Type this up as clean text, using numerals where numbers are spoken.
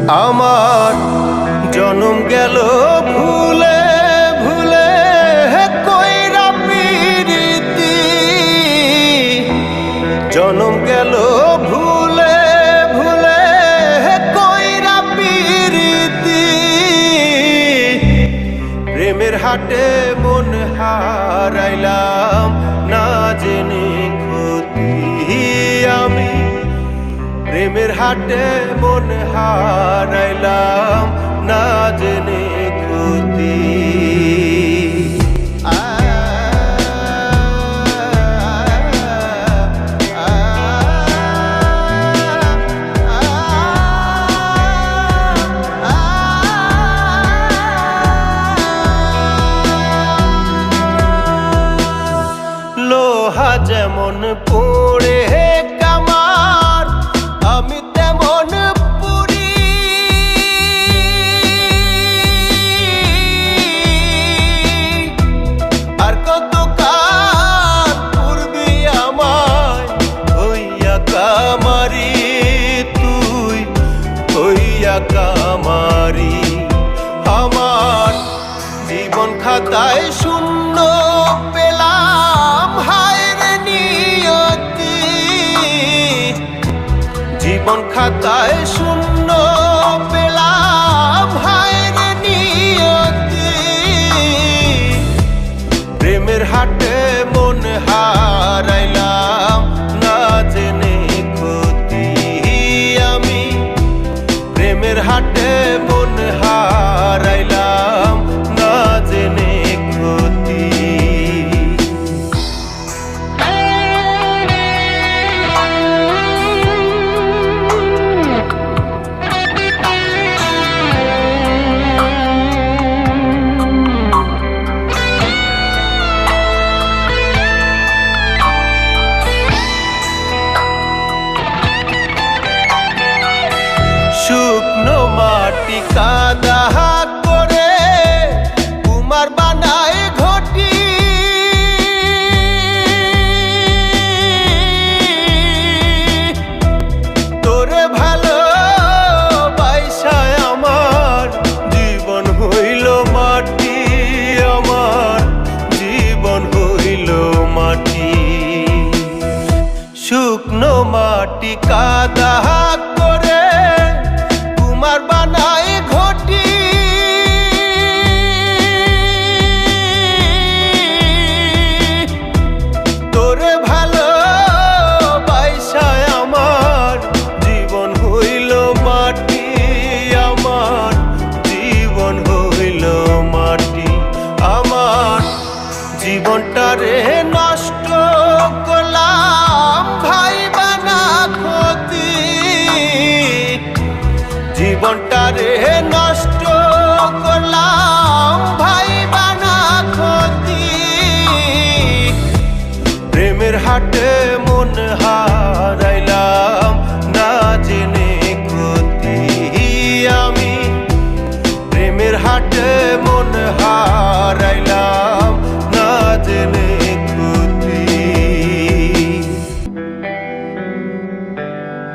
আমার জনম গেল ভুলে ভুলে কইরা পিরিতি, জনম গেল ভুলে ভুলে কইরা পিরিতি। প্রেমের হাটে মন হারাইলাম না জেনে ক্ষতি আমি, প্রেমের হাটে মন হারাইলাম না জেনে ক্ষতি। লোহা যেমন পড়ে কামার, আমি তেমন পুরি। আর কত কাল পূর্বি আমায় হইয়া কামারি, তুই হইয়া কামারি। আমার জীবন খাতায় শূন্য পেলাম হায়রে নিয়তি, জীবন খাতায় শূন্য পেলাম হায়রে নিয়তি। প্রেমের হাটে মন হারাইলাম না জেনে ক্ষতি আমি, প্রেমের হাটে মন হারাইলাম না জেনে ক্ষতি। শুকনো মাটি কাদা করে কুমার বানায় ঘটি, তোরে ভালো বাইসায় আমার জীবন হইল মাটি, আমার জীবন হইল মাটি। শুকনো মাটি কাদা করে কুমার বানায় ঘটি, তোরে ভালো বাইসায় আমার জীবন হইল মাটি, আমার জীবন হইল মাটি। আমার জীবনটারে নষ্ট করলাম ভাই বানা ক্ষতি, জীবনটারে নষ্ট করলাম ভাই বানা ক্ষতি। প্রেমের হাটে মন